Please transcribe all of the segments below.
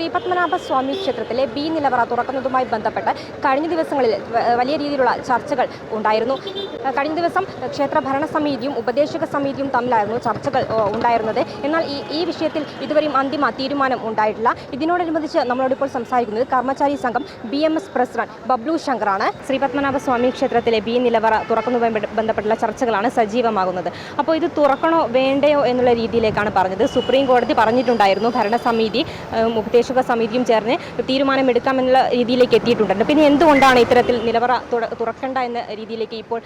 ശ്രീപത്മനാഭ സ്വാമി ക്ഷേത്രത്തിലെ ബി നിലവറ തുറക്കുന്നതുമായി ബന്ധപ്പെട്ട് കഴിഞ്ഞ ദിവസങ്ങളിൽ വലിയ രീതിയിലുള്ള ചർച്ചകൾ ഉണ്ടായിരുന്നു. കഴിഞ്ഞ ദിവസം ക്ഷേത്ര ഭരണസമിതിയും ഉപദേശക സമിതിയും തമ്മിലായിരുന്നു ചർച്ചകൾ ഉണ്ടായിരുന്നത്. എന്നാൽ ഈ വിഷയത്തിൽ ഇതുവരെയും അന്തിമ തീരുമാനം ഉണ്ടായിട്ടില്ല. ഇതിനോടനുബന്ധിച്ച് നമ്മളോടിപ്പോൾ സംസാരിക്കുന്നത് കർമ്മചാരി സംഘം BMS പ്രസിഡന്റ് ബബ്ലു ശങ്കറാണ്. ശ്രീപത്മനാഭ സ്വാമി ക്ഷേത്രത്തിലെ ബി നിലവറ തുറക്കുന്നതുമായി ബന്ധപ്പെട്ടുള്ള ചർച്ചകളാണ് സജീവമാകുന്നത്. അപ്പോൾ ഇത് തുറക്കണോ വേണ്ടയോ എന്നുള്ള രീതിയിലേക്കാണ് പറഞ്ഞത്. സുപ്രീം കോടതി പറഞ്ഞിട്ടുണ്ടായിരുന്നു ഭരണസമിതി ഉപദേശക സമിതിയും ചേർന്ന് തീരുമാനമെടുക്കാമെന്നുള്ള രീതിയിലേക്ക് എത്തിയിട്ടുണ്ട്. പിന്നെ എന്തുകൊണ്ടാണ് ഇത്തരത്തിൽ നിലവറ തുറക്കണ്ട എന്ന രീതിയിലേക്ക് ഇപ്പോൾ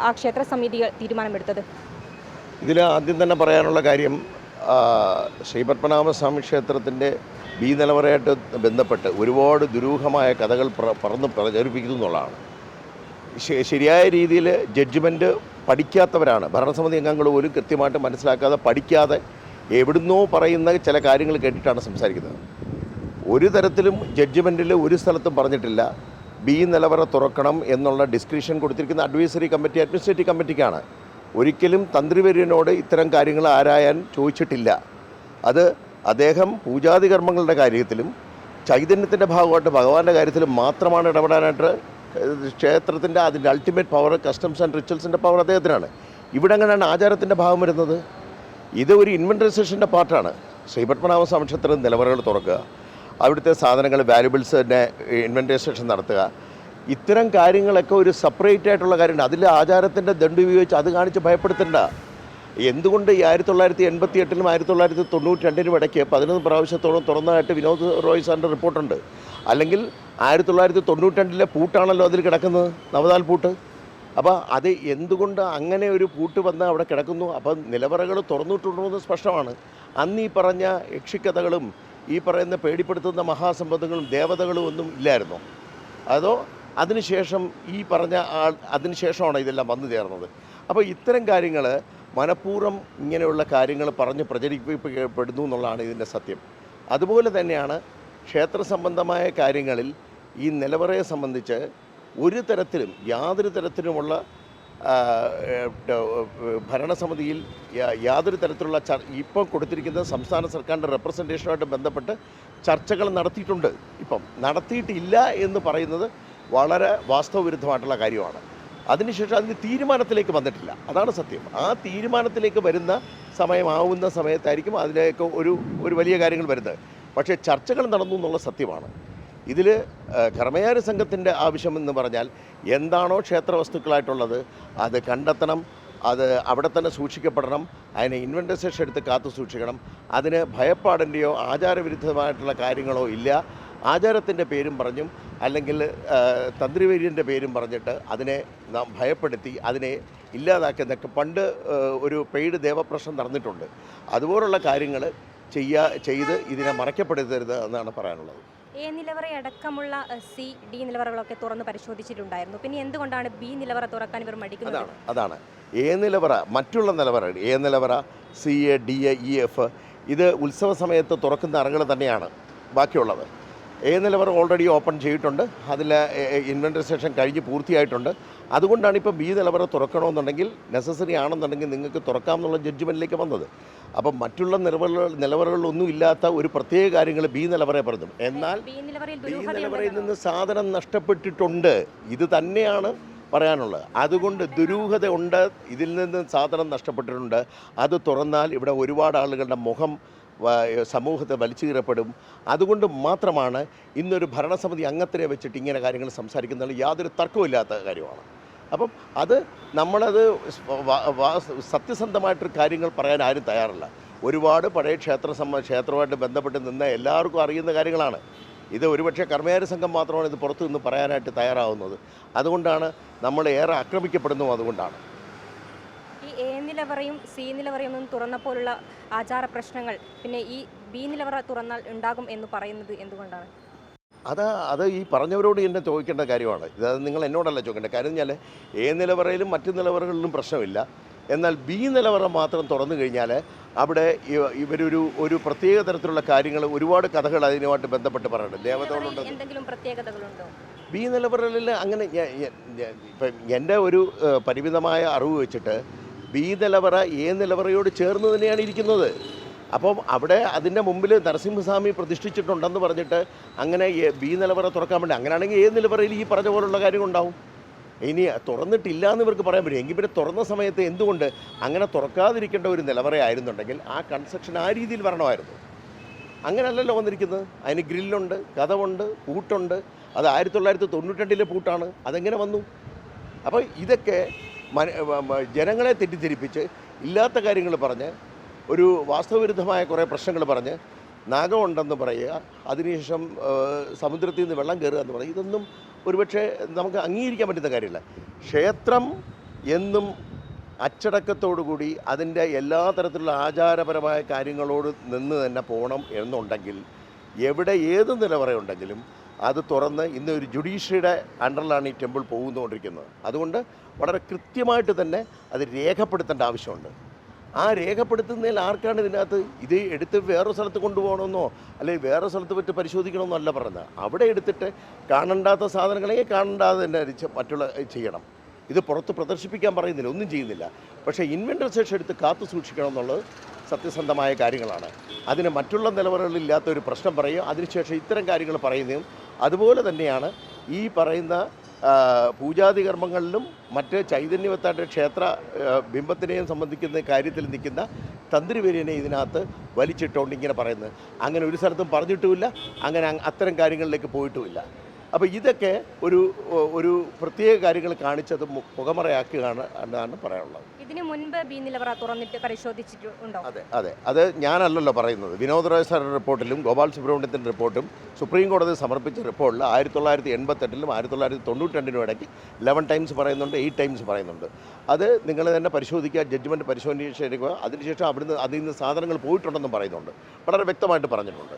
ആ ക്ഷേത്ര സമിതികൾ തീരുമാനമെടുത്തത്? ഇതിൽ ആദ്യം തന്നെ പറയാനുള്ള കാര്യം, ശ്രീപത്മനാഭസ്വാമി ക്ഷേത്രത്തിൻ്റെ ബി നിലവറയായിട്ട് ബന്ധപ്പെട്ട് ഒരുപാട് ദുരൂഹമായ കഥകൾ പ്രചരിപ്പിക്കുന്നു എന്നുള്ളതാണ്. ശരിയായ രീതിയിൽ ജഡ്ജ്മെൻറ്റ് പഠിക്കാത്തവരാണ് ഭരണസമിതി അംഗങ്ങൾ പോലും കൃത്യമായിട്ട് മനസ്സിലാക്കാതെ പഠിക്കാതെ എവിടുന്നോ പറയുന്ന ചില കാര്യങ്ങൾ കേട്ടിട്ടാണ് സംസാരിക്കുന്നത്. ഒരു തരത്തിലും ജഡ്ജ്മെൻറ്റിൽ ഒരു സ്ഥലത്തും പറഞ്ഞിട്ടില്ല ബി നിലവറ തുറക്കണം എന്നുള്ള ഡിസ്ക്രിപ്ഷൻ കൊടുത്തിരിക്കുന്ന അഡ്വൈസറി കമ്മിറ്റി അഡ്മിനിസ്ട്രേറ്റീവ് കമ്മിറ്റിക്കാണ്. ഒരിക്കലും തന്ത്രിവര്യനോട് ഇത്തരം കാര്യങ്ങൾ ആരായാൻ ചോദിച്ചിട്ടില്ല. അത് അദ്ദേഹം പൂജാതി കർമ്മങ്ങളുടെ കാര്യത്തിലും ചൈതന്യത്തിൻ്റെ ഭാഗമായിട്ട് ഭഗവാന്റെ കാര്യത്തിലും മാത്രമാണ് ഇടപെടാനായിട്ട് ക്ഷേത്രത്തിൻ്റെ അതിൻ്റെ അൾട്ടിമേറ്റ് പവർ കസ്റ്റംസ് ആൻഡ് റിച്വൽസിൻ്റെ പവർ അദ്ദേഹത്തിനാണ്. ഇവിടെ അങ്ങനെയാണ് ആചാരത്തിൻ്റെ ഭാഗം വരുന്നത്. ഇത് ഒരു ഇൻവെൻറ്ററൈസേഷൻ്റെ പാർട്ടാണ്. ശ്രീപത്മനാഭസ്വാമി ക്ഷേത്രം നിലവറകൾ തുറക്കുക, അവിടുത്തെ സാധനങ്ങൾ വാല്യുബിൾസിൻ്റെ ഇൻവെൻറ്ററൈസേഷൻ നടത്തുക, ഇത്തരം കാര്യങ്ങളൊക്കെ ഒരു സെപ്പറേറ്റ് ആയിട്ടുള്ള കാര്യമുണ്ട്. അതിൽ ആചാരത്തിൻ്റെ ദണ്ഡ് ഉപയോഗിച്ച് അത് കാണിച്ച് ഭയപ്പെടുത്തണ്ട. എന്തുകൊണ്ട് ഈ 1988-ലും 1992-നും ഇടയ്ക്ക് 11 പ്രാവശ്യത്തോളം തുറന്നതായിട്ട് വിനോദ് റോയ് സാറിൻ്റെ റിപ്പോർട്ടുണ്ട്. അല്ലെങ്കിൽ 1992-ലെ പൂട്ടാണല്ലോ അതിൽ കിടക്കുന്നത്, നവതാൽ പൂട്ട്. അപ്പോൾ അത് എന്തുകൊണ്ട് അങ്ങനെ ഒരു പൂട്ട് വന്ന് അവിടെ കിടക്കുന്നു? അപ്പം നിലവറകൾ തുറന്നിട്ടുണ്ടോ എന്ന് സ്പഷ്ടമാണ്. അന്ന് ഈ പറഞ്ഞ യക്ഷിക്കഥകളും ഈ പറയുന്ന പേടിപ്പെടുത്തുന്ന മഹാസമ്പത്തുകളും ദേവതകളും ഒന്നും ഇല്ലായിരുന്നോ? അതോ അതിനുശേഷം ഈ പറഞ്ഞ അതിനുശേഷമാണ് ഇതെല്ലാം വന്നു ചേർന്നത്? അപ്പോൾ ഇത്തരം കാര്യങ്ങൾ മനഃപൂർവ്വം ഇങ്ങനെയുള്ള കാര്യങ്ങൾ പറഞ്ഞ് പ്രചരിപ്പിക്കപ്പെടുന്നു എന്നുള്ളതാണ് ഇതിൻ്റെ സത്യം. അതുപോലെ തന്നെയാണ് ക്ഷേത്ര സംബന്ധമായ കാര്യങ്ങളിൽ ഈ നിലവറയെ സംബന്ധിച്ച് ഒരു തരത്തിലും യാതൊരു തരത്തിലുമുള്ള ഭരണസമിതിയിൽ യാതൊരു തരത്തിലുള്ള ഇപ്പം കൊടുത്തിരിക്കുന്ന സംസ്ഥാന സർക്കാരിൻ്റെ റെപ്രസെൻറ്റേഷനുമായിട്ട് ബന്ധപ്പെട്ട് ചർച്ചകൾ നടത്തിയിട്ടുണ്ട്. ഇപ്പം നടത്തിയിട്ടില്ല എന്ന് പറയുന്നത് വളരെ വാസ്തവവിരുദ്ധമായിട്ടുള്ള കാര്യമാണ്. അതിനുശേഷം അതിന് തീരുമാനത്തിലേക്ക് വന്നിട്ടില്ല, അതാണ് സത്യം. ആ തീരുമാനത്തിലേക്ക് വരുന്ന സമയമാവുന്ന സമയത്തായിരിക്കും അതിലേക്ക് ഒരു വലിയ കാര്യങ്ങൾ വരുന്നത്. പക്ഷേ ചർച്ചകൾ നടന്നു എന്നുള്ള സത്യമാണ്. ഇതിൽ കർമ്മചാരി സംഘത്തിൻ്റെ ആവശ്യമെന്ന് പറഞ്ഞാൽ എന്താണോ ക്ഷേത്ര വസ്തുക്കളായിട്ടുള്ളത് അത് കണ്ടെത്തണം, അത് അവിടെ തന്നെ സൂക്ഷിക്കപ്പെടണം, അതിനെ ഇൻവെൻറ്ററൈസേഷൻ എടുത്ത് കാത്തു സൂക്ഷിക്കണം. അതിന് ഭയപ്പാടിൻ്റെയോ ആചാരവിരുദ്ധമായിട്ടുള്ള കാര്യങ്ങളോ ഇല്ല. ആചാരത്തിൻ്റെ പേരും പറഞ്ഞും അല്ലെങ്കിൽ തന്ത്രിവര്യൻ്റെ പേരും പറഞ്ഞിട്ട് അതിനെ നാം ഭയപ്പെടുത്തി അതിനെ ഇല്ലാതാക്കുന്നതൊക്കെ പണ്ട് ഒരു പെയ്ഡ് ദേവപ്രശ്നം നടന്നിട്ടുണ്ട്. അതുപോലുള്ള കാര്യങ്ങൾ ചെയ്ത് ഇതിനെ മറയ്ക്കപ്പെടുത്തരുത് എന്നാണ് പറയാനുള്ളത്. എ നിലവറ അടക്കമുള്ള C, D നിലവറകളൊക്കെ തുറന്ന് പരിശോധിച്ചിട്ടുണ്ടായിരുന്നു. പിന്നെ എന്തുകൊണ്ടാണ് ബി നിലവറ തുറക്കാൻ ഇവർ മടിക്കുന്നത്? അതാണ് എ നിലവറ. മറ്റുള്ള നിലവറ എ നിലവറ, CA, DA, EF ഇത് ഉത്സവ സമയത്ത് തുറക്കുന്ന അറകൾ തന്നെയാണ് ബാക്കിയുള്ളത്. എ നിലവറ ഓൾറെഡി ഓപ്പൺ ചെയ്തിട്ടുണ്ട്, അതിൽ ഇൻവെൻറ്ററൈസേഷൻ കഴിഞ്ഞ് പൂർത്തിയായിട്ടുണ്ട്. അതുകൊണ്ടാണ് ഇപ്പോൾ ബി നിലവറ തുറക്കണമെന്നുണ്ടെങ്കിൽ നെസസറി ആണെന്നുണ്ടെങ്കിൽ നിങ്ങൾക്ക് തുറക്കാം എന്നുള്ള ജഡ്ജ്മെൻറ്റിലേക്ക് വന്നത്. അപ്പം മറ്റുള്ള നിലവറകളിലൊന്നും ഇല്ലാത്ത ഒരു പ്രത്യേക കാര്യങ്ങൾ ബി നിലവറയെ പറഞ്ഞു. എന്നാൽ ബി നിലവറയിൽ നിന്ന് സാധനം നഷ്ടപ്പെട്ടിട്ടുണ്ട്, ഇത് തന്നെയാണ് പറയാനുള്ളത്. അതുകൊണ്ട് ദുരൂഹത ഉണ്ട്, ഇതിൽ നിന്ന് സാധനം നഷ്ടപ്പെട്ടിട്ടുണ്ട്. അത് തുറന്നാൽ ഇവിടെ ഒരുപാട് ആളുകളുടെ മുഖം സമൂഹത്തെ വലിച്ചു കീറപ്പെടും. അതുകൊണ്ട് മാത്രമാണ് ഇന്നൊരു ഭരണസമിതി അംഗത്തിനെ വെച്ചിട്ട് ഇങ്ങനെ കാര്യങ്ങൾ സംസാരിക്കുന്നത് യാതൊരു തർക്കമില്ലാത്ത കാര്യമാണ്. അപ്പം അത് നമ്മളത് സത്യസന്ധമായിട്ടൊരു കാര്യങ്ങൾ പറയാൻ ആരും തയ്യാറല്ല. ഒരുപാട് പഴയ ക്ഷേത്രവുമായിട്ട് ബന്ധപ്പെട്ട് നിന്ന് എല്ലാവർക്കും അറിയുന്ന കാര്യങ്ങളാണ്. ഇത് ഒരുപക്ഷെ കർമ്മചാരി സംഘം മാത്രമാണ് ഇത് പുറത്തു നിന്ന് പറയാനായിട്ട് തയ്യാറാവുന്നത്. അതുകൊണ്ടാണ് നമ്മൾ ഏറെ ആക്രമിക്കപ്പെടുന്നു. അതുകൊണ്ടാണ് ഈ എ നിലവറയും C നിലവറയും ഒന്നും തുറന്നപ്പോഴുള്ള ആചാര പ്രശ്നങ്ങൾ പിന്നെ ഈ ബി നിലവറ തുറന്നാൽ ഉണ്ടാകും എന്ന് പറയുന്നത് എന്തുകൊണ്ടാണ്? അത് ഈ പറഞ്ഞവരോട് എന്നെ ചോദിക്കേണ്ട കാര്യമാണ്. ഇത് നിങ്ങൾ എന്നോടല്ല ചോദിക്കേണ്ട കാര്യം. പറഞ്ഞാൽ എ നിലവറയിലും മറ്റു നിലവറകളിലും പ്രശ്നമില്ല. എന്നാൽ ബി നിലവറ മാത്രം തുറന്നു കഴിഞ്ഞാൽ അവിടെ ഒരു പ്രത്യേക തരത്തിലുള്ള കാര്യങ്ങൾ ഒരുപാട് കഥകൾ അതിനുമായിട്ട് ബന്ധപ്പെട്ട് പറയുന്നുണ്ട്. ദേവതകളുണ്ട്. എന്തെങ്കിലും പ്രത്യേകതകളുണ്ടോ ബി നിലവറകളിൽ? അങ്ങനെ ഇപ്പം എൻ്റെ ഒരു പരിമിതമായ അറിവ് വെച്ചിട്ട് ബി നിലവറ എ നിലവറയോട് ചേർന്ന് തന്നെയാണ് ഇരിക്കുന്നത്. അപ്പം അവിടെ അതിൻ്റെ മുമ്പിൽ നരസിംഹസ്വാമി പ്രതിഷ്ഠിച്ചിട്ടുണ്ടെന്ന് പറഞ്ഞിട്ട് അങ്ങനെ ബി നിലവറ തുറക്കാൻ വേണ്ടി, അങ്ങനെയാണെങ്കിൽ ഏത് നിലവറയിൽ ഈ പറഞ്ഞ പോലുള്ള കാര്യങ്ങളുണ്ടാവും. ഇനി തുറന്നിട്ടില്ല എന്ന് ഇവർക്ക് പറയാൻ പറ്റും. എങ്കിൽ പിന്നെ തുറന്ന സമയത്ത് എന്തുകൊണ്ട് അങ്ങനെ തുറക്കാതിരിക്കേണ്ട ഒരു നിലവറയായിരുന്നുണ്ടെങ്കിൽ ആ കൺസ്ട്രക്ഷൻ ആ രീതിയിൽ വരണമായിരുന്നു. അങ്ങനെയല്ലല്ലോ വന്നിരിക്കുന്നത്. അതിന് ഗ്രില്ലുണ്ട്, കതവുണ്ട്, പൂട്ടുണ്ട്. അത് 1992 പൂട്ടാണ്. അതെങ്ങനെ വന്നു? അപ്പോൾ ഇതൊക്കെ ജനങ്ങളെ തെറ്റിദ്ധരിപ്പിച്ച് ഇല്ലാത്ത കാര്യങ്ങൾ പറഞ്ഞ് ഒരു വാസ്തവവിരുദ്ധമായ കുറേ പ്രശ്നങ്ങൾ പറഞ്ഞ് നാഗമുണ്ടെന്ന് പറയുക, അതിനുശേഷം സമുദ്രത്തിൽ നിന്ന് വെള്ളം കയറുക എന്ന് പറയുക, ഇതൊന്നും ഒരുപക്ഷെ നമുക്ക് അംഗീകരിക്കാൻ പറ്റുന്ന കാര്യമില്ല. ക്ഷേത്രം എന്നും അച്ചടക്കത്തോടുകൂടി അതിൻ്റെ എല്ലാ തരത്തിലുള്ള ആചാരപരമായ കാര്യങ്ങളോട് നിന്ന് തന്നെ പോകണം എന്നുണ്ടെങ്കിൽ എവിടെ ഏത് നിലവറയുണ്ടെങ്കിലും അത് തുറന്ന് ഇന്ന് ഒരു ജുഡീഷ്യറിയുടെ അണ്ടറിലാണ് ഈ ടെമ്പിൾ പോകുന്നുകൊണ്ടിരിക്കുന്നത്. അതുകൊണ്ട് വളരെ കൃത്യമായിട്ട് തന്നെ അത് രേഖപ്പെടുത്തേണ്ട ആവശ്യമുണ്ട്. ആ രേഖപ്പെടുത്തുന്നതിൽ ആർക്കാണ് ഇതിനകത്ത് ഇത് എടുത്ത് വേറെ സ്ഥലത്ത് കൊണ്ടുപോകണമെന്നോ അല്ലെങ്കിൽ വേറെ സ്ഥലത്ത് പറ്റി പരിശോധിക്കണമെന്നോ അല്ല പറഞ്ഞത്. അവിടെ എടുത്തിട്ട് കാണണ്ടാത്ത സാധനങ്ങളെ കാണണ്ടാതെ തന്നെ മറ്റുള്ള ചെയ്യണം. ഇത് പുറത്ത് പ്രദർശിപ്പിക്കാൻ പറയുന്നില്ല, ഒന്നും ചെയ്യുന്നില്ല. പക്ഷേ ഇൻവെൻറ്ററൈസേഷൻ എടുത്ത് കാത്തു സൂക്ഷിക്കണം എന്നുള്ളത് സത്യസന്ധമായ കാര്യങ്ങളാണ്. അതിന് മറ്റുള്ള നിലവറകളില്ലാത്ത ഒരു പ്രശ്നം പറയുക, അതിനുശേഷം ഇത്തരം കാര്യങ്ങൾ പറയുന്നതും അതുപോലെ തന്നെയാണ് ഈ പറയുന്ന പൂജാതി കർമ്മങ്ങളിലും മറ്റ് ചൈതന്യവത്തായിട്ട് ക്ഷേത്ര ബിംബത്തിനെയും സംബന്ധിക്കുന്ന കാര്യത്തിൽ നിൽക്കുന്ന തന്ത്രിവര്യനെ ഇതിനകത്ത് വലിച്ചിട്ടുകൊണ്ട് ഇങ്ങനെ പറയുന്നത്. അങ്ങനെ ഒരു സ്ഥലത്തും പറഞ്ഞിട്ടുമില്ല, അങ്ങനെ അത്തരം കാര്യങ്ങളിലേക്ക് പോയിട്ടുമില്ല. അപ്പോൾ ഇതൊക്കെ ഒരു പ്രത്യേക കാര്യങ്ങൾ കാണിച്ചത് പുകമറയാക്കുകയാണ് എന്നാണ് പറയാനുള്ളത്. ഇതിനു മുൻപ് ബി നിലവറ തുറന്നിട്ട് പരിശോധിച്ചിട്ടുണ്ടോ? അതെ അത് ഞാനല്ലല്ലോ പറയുന്നത്. വിനോദ് റോയ് സാറിൻ്റെ റിപ്പോർട്ടിലും ഗോപാൽ സുബ്രഹ്മണ്യത്തിൻ്റെ റിപ്പോർട്ടും സുപ്രീം കോടതി സമർപ്പിച്ച റിപ്പോർട്ടിൽ 1988-ലും 1992-നും ഇടയ്ക്ക് 11 ടൈംസ് പറയുന്നുണ്ട്, 8 ടൈംസ് പറയുന്നുണ്ട്. അത് നിങ്ങൾ തന്നെ പരിശോധിക്കുക, ജഡ്ജ്മെൻറ്റ് പരിശോധിക്കുക. അതിനുശേഷം അതിൽ നിന്ന് സാധനങ്ങൾ പോയിട്ടുണ്ടെന്നും പറയുന്നുണ്ട്, വളരെ വ്യക്തമായിട്ട് പറഞ്ഞിട്ടുണ്ട്.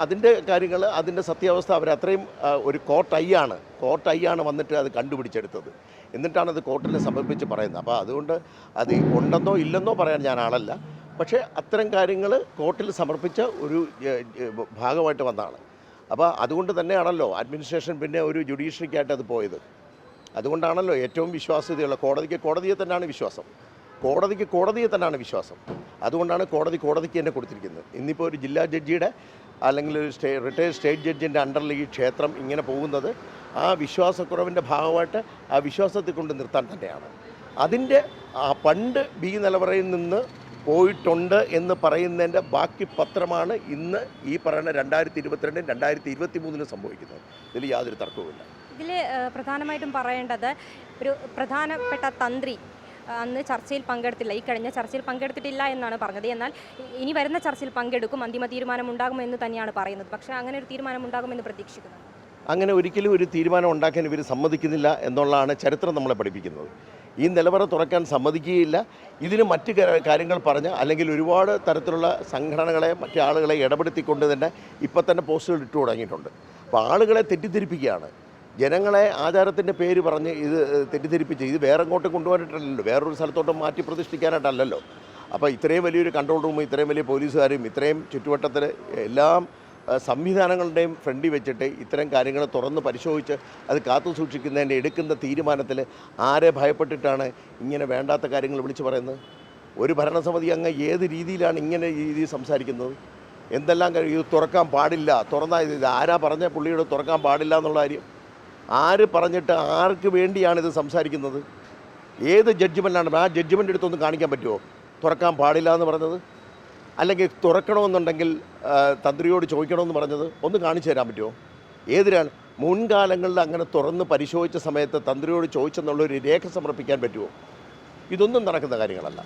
അതിൻ്റെ കാര്യങ്ങൾ, അതിൻ്റെ സത്യാവസ്ഥ അവരത്രയും ഒരു കോർട്ട് ഐയാണ് വന്നിട്ട് അത് കണ്ടുപിടിച്ചെടുത്തത്. എന്നിട്ടാണ് അത് കോർട്ടിൽ സമർപ്പിച്ച് പറയുന്നത്. അപ്പോൾ അതുകൊണ്ട് അത് ഉണ്ടെന്നോ ഇല്ലെന്നോ പറയാൻ ഞാൻ ആളല്ല. പക്ഷേ അത്തരം കാര്യങ്ങൾ കോർട്ടിൽ സമർപ്പിച്ച ഒരു ഭാഗമായിട്ട് വന്നതാണ്. അപ്പോൾ അതുകൊണ്ട് തന്നെയാണല്ലോ അഡ്മിനിസ്ട്രേഷൻ പിന്നെ ഒരു ജുഡീഷ്യറിക്കായിട്ട് അത് പോയത്. അതുകൊണ്ടാണല്ലോ ഏറ്റവും വിശ്വാസ്യതയുള്ള കോടതിയെ തന്നെയാണ് വിശ്വാസം. കോടതിയെ തന്നെയാണ് വിശ്വാസം. അതുകൊണ്ടാണ് കോടതിക്ക് തന്നെ കൊടുത്തിരിക്കുന്നത്. ഇന്നിപ്പോൾ ഒരു ജില്ലാ ജഡ്ജിയുടെ അല്ലെങ്കിൽ ഒരു റിട്ടയർഡ് സ്റ്റേറ്റ് ജഡ്ജിൻ്റെ അണ്ടറിൽ ഈ ക്ഷേത്രം ഇങ്ങനെ പോകുന്നത് ആ വിശ്വാസക്കുറവിൻ്റെ ഭാഗമായിട്ട് ആ വിശ്വാസത്തെ കൊണ്ട് നിർത്താൻ തന്നെയാണ്. അതിൻ്റെ പണ്ട് ബി നിലവറയിൽ നിന്ന് പോയിട്ടുണ്ട് എന്ന് പറയുന്നതിൻ്റെ ബാക്കി പത്രമാണ് ഇന്ന് ഈ പറയുന്ന 2022 2023 സംഭവിക്കുന്നത്. ഇതിൽ യാതൊരു തർക്കവുമില്ല. ഇതിൽ പ്രധാനമായിട്ടും പറയേണ്ടത് ഒരു പ്രധാനപ്പെട്ട തന്ത്രി അന്ന് ചർച്ചയിൽ പങ്കെടുത്തില്ല, ഈ കഴിഞ്ഞ ചർച്ചയിൽ പങ്കെടുത്തിട്ടില്ല എന്നാണ് പറഞ്ഞത്. എന്നാൽ ഇനി വരുന്ന ചർച്ചയിൽ പങ്കെടുക്കും, അന്തിമ തീരുമാനം ഉണ്ടാകുമെന്ന് തന്നെയാണ് പറയുന്നത്. പക്ഷേ അങ്ങനെ ഒരു തീരുമാനം ഉണ്ടാകുമെന്ന് പ്രതീക്ഷിക്കുന്നു. അങ്ങനെ ഒരിക്കലും ഒരു തീരുമാനം ഉണ്ടാക്കാൻ ഇവർ സമ്മതിക്കുന്നില്ല എന്നുള്ളതാണ് ചരിത്രം നമ്മളെ പഠിപ്പിക്കുന്നത്. ഈ നിലവറ തുറക്കാൻ സമ്മതിക്കുകയില്ല. ഇതിന് മറ്റ് കാര്യങ്ങൾ പറഞ്ഞ് അല്ലെങ്കിൽ ഒരുപാട് തരത്തിലുള്ള സംഘടനകളെ മറ്റു ആളുകളെ ഇടപെടുത്തിക്കൊണ്ട് തന്നെ ഇപ്പം തന്നെ പോസ്റ്റുകൾ ഇട്ടു തുടങ്ങിയിട്ടുണ്ട്. അപ്പോൾ ആളുകളെ തെറ്റിദ്ധരിപ്പിക്കുകയാണ്. ജനങ്ങളെ ആചാരത്തിൻ്റെ പേര് പറഞ്ഞ് ഇത് തെറ്റിദ്ധരിപ്പിച്ച് ഇത് വേറെ അങ്ങോട്ടും കൊണ്ടുപോകാനായിട്ടല്ലല്ലോ, വേറൊരു സ്ഥലത്തോട്ടും മാറ്റി പ്രതിഷ്ഠിക്കാനായിട്ടല്ലല്ലോ. അപ്പോൾ ഇത്രയും വലിയൊരു കൺട്രോൾ റൂമും ഇത്രയും വലിയ പോലീസുകാരും ഇത്രയും ചുറ്റുവട്ടത്തിൽ എല്ലാം സംവിധാനങ്ങളുടെയും ഫ്രണ്ടിൽ വെച്ചിട്ട് ഇത്തരം കാര്യങ്ങൾ തുറന്ന് പരിശോധിച്ച് അത് കാത്തു സൂക്ഷിക്കുന്നതിൻ്റെ എടുക്കുന്ന തീരുമാനത്തിൽ ആരെ ഭയപ്പെട്ടിട്ടാണ് ഇങ്ങനെ വേണ്ടാത്ത കാര്യങ്ങൾ വിളിച്ചു പറയുന്നത്? ഒരു ഭരണസമിതി അങ്ങ് ഏത് രീതിയിലാണ് ഇങ്ങനെ രീതിയിൽ സംസാരിക്കുന്നത്? എന്തെല്ലാം കാര്യം ഇത് തുറക്കാൻ പാടില്ല, തുറന്നാൽ ഇത് ആരാ പറഞ്ഞ പുള്ളിയോട് തുറക്കാൻ പാടില്ല എന്നുള്ള കാര്യം? ആര് പറഞ്ഞിട്ട് ആർക്ക് വേണ്ടിയാണ് ഇത് സംസാരിക്കുന്നത്? ഏത് ജഡ്ജ്മെൻറ്റാണ്? ആ ജഡ്ജ്മെൻ്റ് എടുത്തൊന്ന് കാണിക്കാൻ പറ്റുമോ തുറക്കാൻ പാടില്ല എന്ന് പറഞ്ഞത്? അല്ലെങ്കിൽ തുറക്കണമെന്നുണ്ടെങ്കിൽ തന്ത്രിയോട് ചോദിക്കണമെന്ന് പറഞ്ഞത് ഒന്ന് കാണിച്ചു തരാൻ പറ്റുമോ? ഏതിനാണ് മുൻകാലങ്ങളിൽ അങ്ങനെ തുറന്ന് പരിശോധിച്ച സമയത്ത് തന്ത്രിയോട് ചോദിച്ചെന്നുള്ളൊരു രേഖ സമർപ്പിക്കാൻ പറ്റുമോ? ഇതൊന്നും നടക്കുന്ന കാര്യങ്ങളല്ല.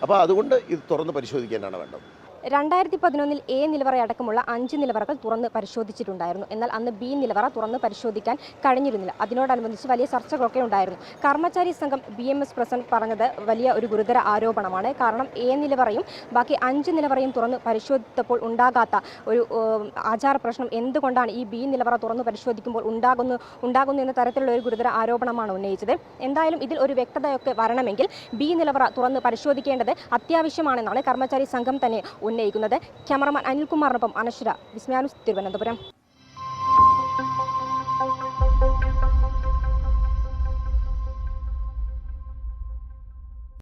അപ്പോൾ അതുകൊണ്ട് ഇത് തുറന്ന് പരിശോധിക്കാനാണ് വേണ്ടത്. 2011 എ നിലവറ അടക്കമുള്ള 5 നിലവറകൾ തുറന്ന് പരിശോധിച്ചിട്ടുണ്ടായിരുന്നു. എന്നാൽ അന്ന് ബി നിലവറ തുറന്ന് പരിശോധിക്കാൻ കഴിഞ്ഞിരുന്നില്ല. അതിനോടനുബന്ധിച്ച് വലിയ ചർച്ചകളൊക്കെ ഉണ്ടായിരുന്നു. കർമ്മചാരി സംഘം BMS പ്രസിഡന്റ് പറഞ്ഞത് വലിയ ഒരു ഗുരുതര ആരോപണമാണ്. കാരണം എ നിലവറയും ബാക്കി 5 നിലവറയും തുറന്ന് പരിശോധിച്ചപ്പോൾ ഉണ്ടാകാത്ത ഒരു ആചാര പ്രശ്നം എന്തുകൊണ്ടാണ് ഈ ബി നിലവറ തുറന്ന് പരിശോധിക്കുമ്പോൾ ഉണ്ടാകുന്നു എന്ന തരത്തിലുള്ള ഒരു ഗുരുതര ആരോപണമാണ് ഉന്നയിച്ചത്. എന്തായാലും ഇതിൽ ഒരു വ്യക്തതയൊക്കെ വരണമെങ്കിൽ ബി നിലവറ തുറന്ന് പരിശോധിക്കേണ്ടത് അത്യാവശ്യമാണെന്നാണ് കർമ്മചാരി സംഘം തന്നെ ഉന്നയിക്കുന്നത്. ക്യാമറമാൻ അനിൽകുമാറിനൊപ്പം അനശ്വര, വിസ്മയ ന്യൂസ്, തിരുവനന്തപുരം.